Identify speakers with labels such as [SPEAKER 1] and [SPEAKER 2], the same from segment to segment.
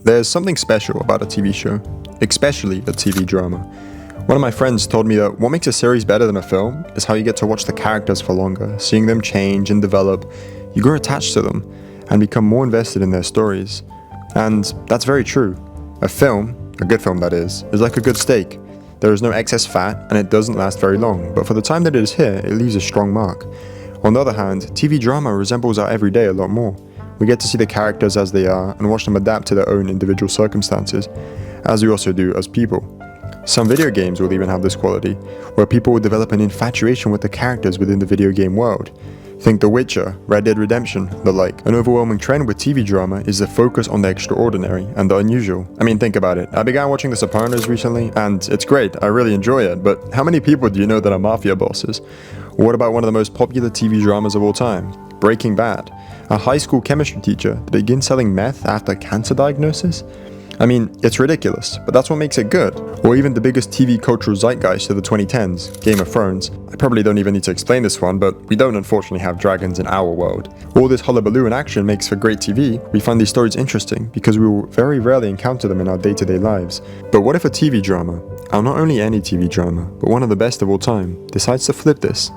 [SPEAKER 1] There's something special about a TV show, especially a TV drama. One of my friends told me that what makes a series better than a film is how you get to watch the characters for longer, seeing them change and develop. You grow attached to them and become more invested in their stories. And that's very true. A film, a good film that is like a good steak. There is no excess fat and it doesn't last very long, but for the time that it is here, it leaves a strong mark. On the other hand, TV drama resembles our everyday a lot more. We get to see the characters as they are and watch them adapt to their own individual circumstances, as we also do as people. Some video games will even have this quality, where people will develop an infatuation with the characters within the video game world. Think The Witcher, Red Dead Redemption, the like. An overwhelming trend with TV drama is the focus on the extraordinary and the unusual. I mean, think about it. I began watching The Sopranos recently, and it's great, I really enjoy it, but how many people do you know that are mafia bosses? Or what about one of the most popular TV dramas of all time, Breaking Bad? A high school chemistry teacher that begins selling meth after cancer diagnosis? I mean, it's ridiculous, but that's what makes it good. Or even the biggest TV cultural zeitgeist of the 2010s, Game of Thrones. I probably don't even need to explain this one, but we don't unfortunately have dragons in our world. All this hullabaloo and action makes for great TV. We find these stories interesting because we will very rarely encounter them in our day-to-day lives. But what if a TV drama, and not only any TV drama, but one of the best of all time, decides to flip this?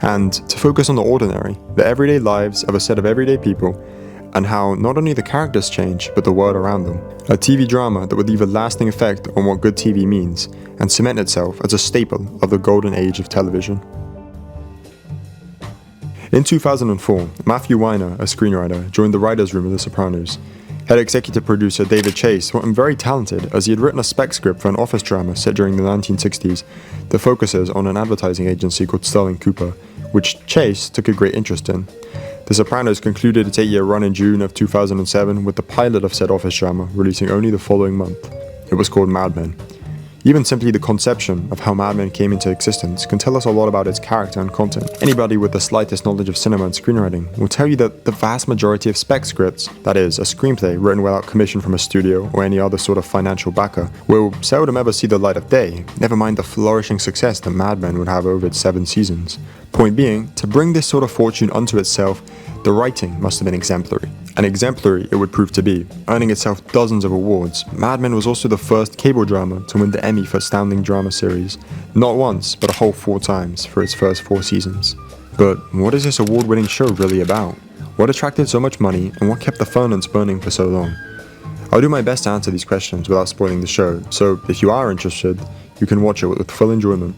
[SPEAKER 1] And to focus on the ordinary, the everyday lives of a set of everyday people, and how not only the characters change, but the world around them. A TV drama that would leave a lasting effect on what good TV means, and cement itself as a staple of the golden age of television. In 2004, Matthew Weiner, a screenwriter, joined the writer's room of The Sopranos. Head executive producer David Chase thought him very talented as he had written a spec script for an office drama set during the 1960s that focuses on an advertising agency called Sterling Cooper, which Chase took a great interest in. The Sopranos concluded its 8-year run in June of 2007 with the pilot of said office drama releasing only the following month. It was called Mad Men. Even simply the conception of how Mad Men came into existence can tell us a lot about its character and content. Anybody with the slightest knowledge of cinema and screenwriting will tell you that the vast majority of spec scripts, that is, a screenplay written without commission from a studio or any other sort of financial backer, will seldom ever see the light of day, never mind the flourishing success that Mad Men would have over its 7 seasons. Point being, to bring this sort of fortune unto itself, the writing must have been exemplary. And exemplary it would prove to be, earning itself dozens of awards. Mad Men was also the first cable drama to win the Emmy for Astounding Drama Series, not once, but a whole 4 times for its first 4 seasons. But what is this award-winning show really about? What attracted so much money, and what kept the furnace burning for so long? I'll do my best to answer these questions without spoiling the show, so if you are interested, you can watch it with full enjoyment.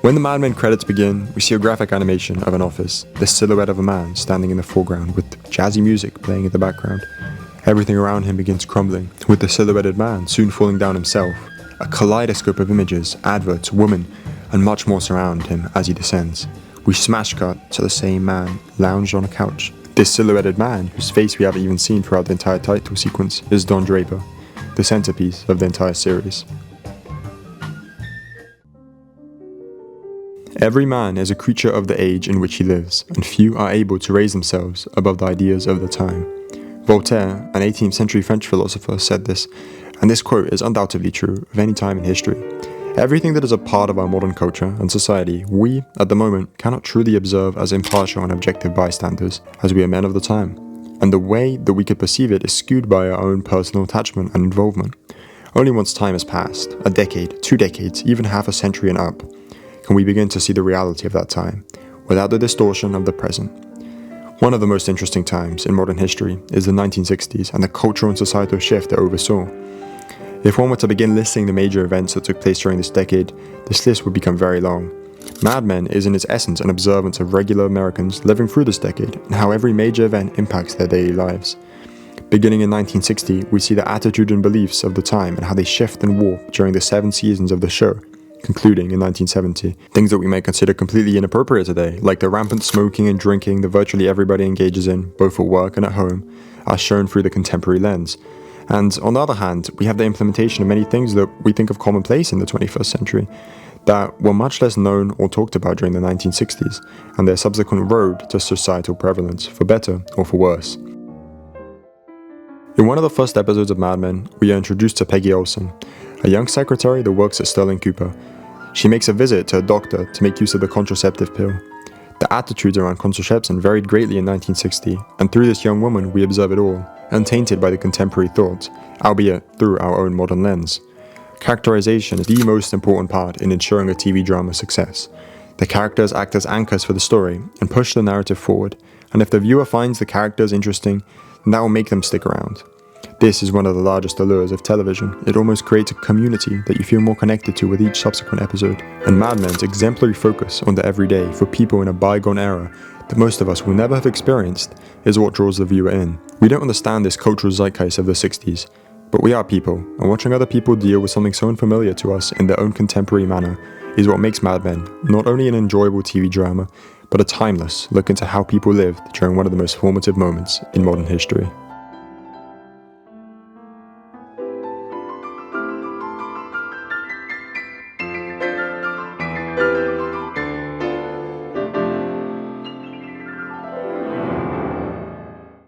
[SPEAKER 1] When the Mad Men credits begin, we see a graphic animation of an office, the silhouette of a man standing in the foreground with jazzy music playing in the background. Everything around him begins crumbling, with the silhouetted man soon falling down himself. A kaleidoscope of images, adverts, women, and much more surround him as he descends. We smash cut to the same man, lounged on a couch. This silhouetted man, whose face we haven't even seen throughout the entire title sequence, is Don Draper, the centerpiece of the entire series. Every man is a creature of the age in which he lives, and few are able to raise themselves above the ideas of the time. Voltaire, an 18th century French philosopher, said this, and this quote is undoubtedly true of any time in history. Everything that is a part of our modern culture and society, we, at the moment, cannot truly observe as impartial and objective bystanders, as we are men of the time. And the way that we could perceive it is skewed by our own personal attachment and involvement. Only once time has passed, a decade, 2 decades, even half a century and up, can we begin to see the reality of that time, without the distortion of the present. One of the most interesting times in modern history is the 1960s and the cultural and societal shift it oversaw. If one were to begin listing the major events that took place during this decade, this list would become very long. Mad Men is in its essence an observance of regular Americans living through this decade and how every major event impacts their daily lives. Beginning in 1960, we see the attitude and beliefs of the time and how they shift and warp during the 7 seasons of the show, concluding in 1970. Things that we may consider completely inappropriate today, like the rampant smoking and drinking that virtually everybody engages in, both at work and at home, are shown through the contemporary lens. And on the other hand, we have the implementation of many things that we think of commonplace in the 21st century, that were much less known or talked about during the 1960s, and their subsequent road to societal prevalence, for better or for worse. In one of the first episodes of Mad Men, we are introduced to Peggy Olson, a young secretary that works at Sterling Cooper. She makes a visit to a doctor to make use of the contraceptive pill. The attitudes around Kontrashevsky varied greatly in 1960, and through this young woman we observe it all, untainted by the contemporary thought, albeit through our own modern lens. Characterization is the most important part in ensuring a TV drama's success. The characters act as anchors for the story and push the narrative forward, and if the viewer finds the characters interesting, then that will make them stick around. This is one of the largest allures of television. It almost creates a community that you feel more connected to with each subsequent episode. And Mad Men's exemplary focus on the everyday for people in a bygone era that most of us will never have experienced is what draws the viewer in. We don't understand this cultural zeitgeist of the 60s, but we are people, and watching other people deal with something so unfamiliar to us in their own contemporary manner is what makes Mad Men not only an enjoyable TV drama, but a timeless look into how people lived during one of the most formative moments in modern history.